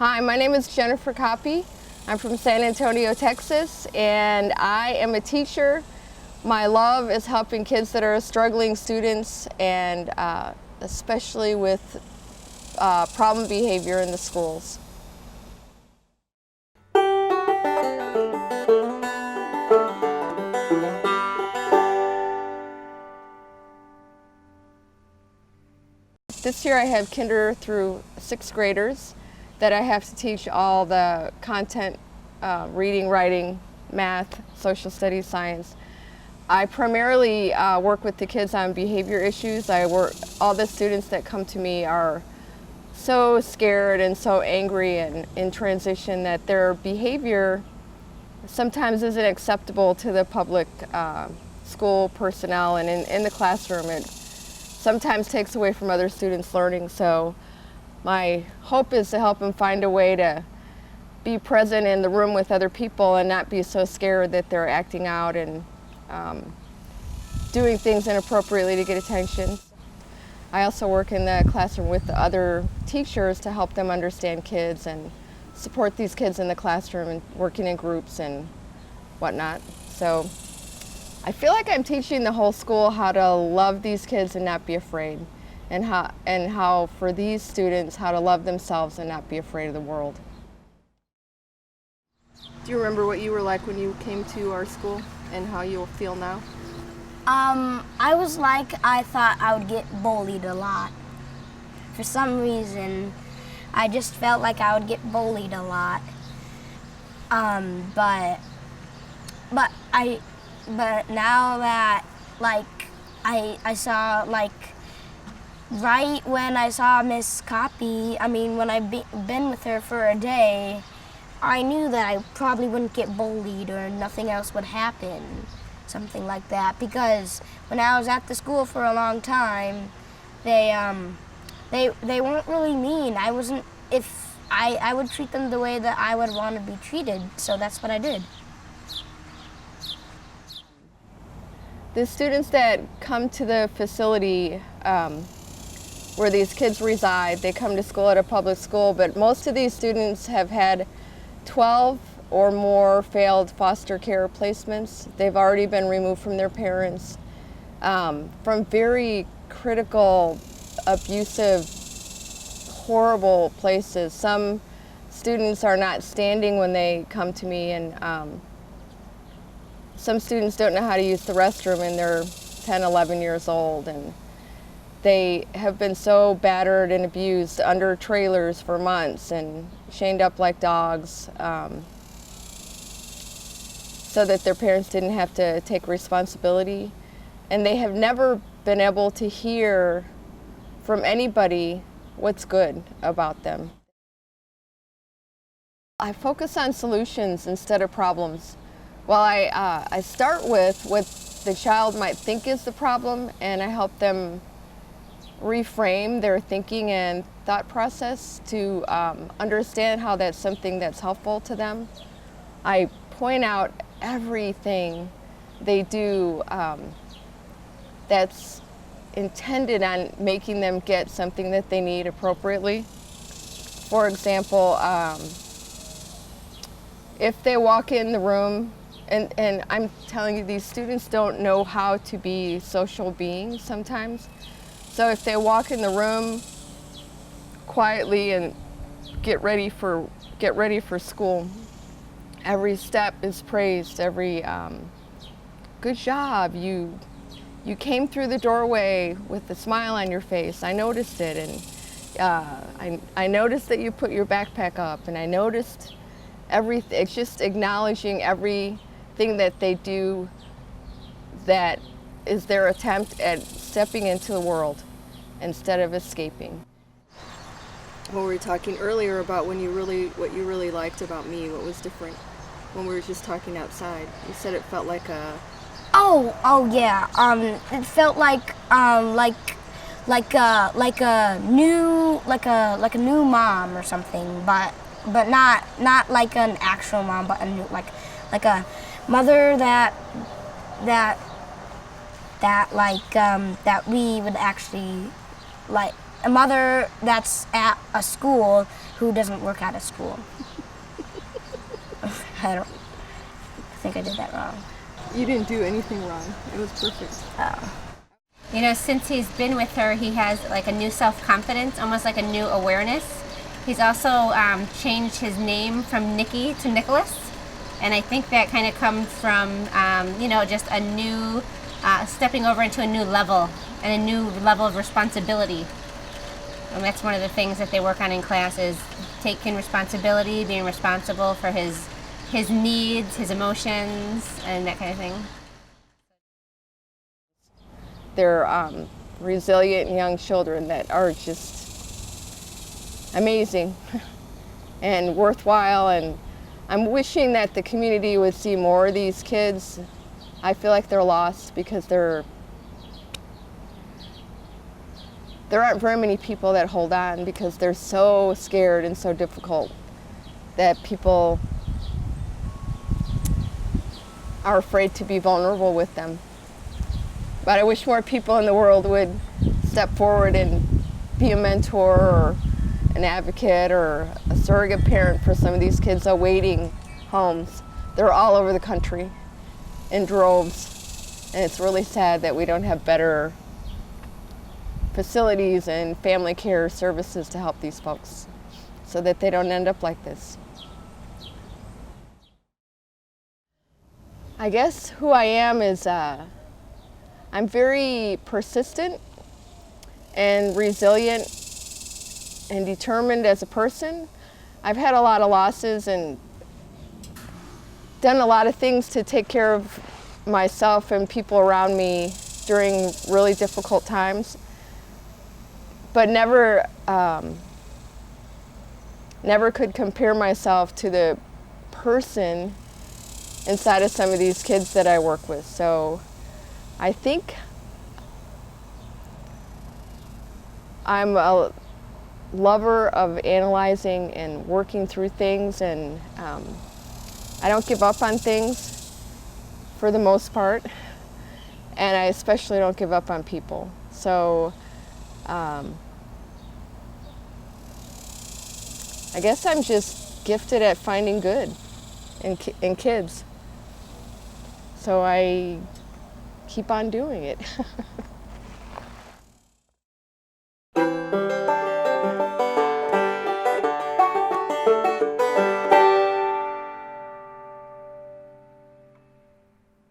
Hi, my name is Jennifer Koppe. I'm from San Antonio, Texas, and I am a teacher. My love is helping kids that are struggling students, and especially with problem behavior in the schools. This year I have kinder through 6th graders that I have to teach all the content, reading, writing, math, social studies, science. I primarily work with the kids on behavior issues. All the students that come to me are so scared and so angry and in transition that their behavior sometimes isn't acceptable to the public school personnel, and in the classroom it sometimes takes away from other students' learning. So my hope is to help them find a way to be present in the room with other people and not be so scared that they're acting out and doing things inappropriately to get attention. I also work in the classroom with the other teachers to help them understand kids and support these kids in the classroom and working in groups and whatnot. So I feel like I'm teaching the whole school how to love these kids and not be afraid, and how for these students how to love themselves and not be afraid of the world. Do you remember what you were like when you came to our school and how you feel now? I thought I would get bullied a lot. For some reason, I just felt like I would get bullied a lot. But now that I saw right when I saw Miss Koppe, when I've been with her for a day, I knew that I probably wouldn't get bullied or nothing else would happen, something like that. Because when I was at the school for a long time, they weren't really mean. I would treat them the way that I would want to be treated, so that's what I did. The students that come to the facility where these kids reside, they come to school at a public school, but most of these students have had 12 or more failed foster care placements. They've already been removed from their parents from very critical, abusive, horrible places. Some students are not standing when they come to me, and some students don't know how to use the restroom, and they're 10, 11 years old, and they have been so battered and abused under trailers for months and chained up like dogs, so that their parents didn't have to take responsibility. And they have never been able to hear from anybody what's good about them. I focus on solutions instead of problems. Well, I start with what the child might think is the problem, and I help them reframe their thinking and thought process to understand how that's something that's helpful to them. I point out everything they do that's intended on making them get something that they need appropriately. For example, if they walk in the room, and I'm telling you, these students don't know how to be social beings sometimes. So if they walk in the room quietly and get ready for school, every step is praised. Every good job, you came through the doorway with a smile on your face. I noticed it, and I noticed that you put your backpack up, and I noticed everything. It's just acknowledging everything that they do that is their attempt at stepping into the world instead of escaping. Well, we were talking earlier about what you really liked about me. What was different when we were just talking outside? You said it felt like a... Oh yeah. It felt like a new mom or something, but not like an actual mom, but like a mother that we would actually a mother that's at a school who doesn't work at a school. I think I did that wrong. You didn't do anything wrong. It was perfect. Oh. You know, since he's been with her, he has like a new self-confidence, almost like a new awareness. He's also changed his name from Nicky to Nicholas. And I think that kind of comes from, you know, just a new, stepping over into a new level and a new level of responsibility. And that's one of the things that they work on in class is taking responsibility, being responsible for his needs, his emotions, and that kind of thing. They're resilient young children that are just amazing and worthwhile, and I'm wishing that the community would see more of these kids. I feel like they're lost because there aren't very many people that hold on because they're so scared and so difficult that people are afraid to be vulnerable with them. But I wish more people in the world would step forward and be a mentor or an advocate or a surrogate parent for some of these kids awaiting homes. They're all over the country in droves, and it's really sad that we don't have better facilities and family care services to help these folks so that they don't end up like this. I guess who I am is I'm very persistent and resilient and determined as a person. I've had a lot of losses and done a lot of things to take care of myself and people around me during really difficult times, but never could compare myself to the person inside of some of these kids that I work with. So I think I'm a lover of analyzing and working through things, and I don't give up on things for the most part, and I especially don't give up on people. So I guess I'm just gifted at finding good in kids. So I keep on doing it.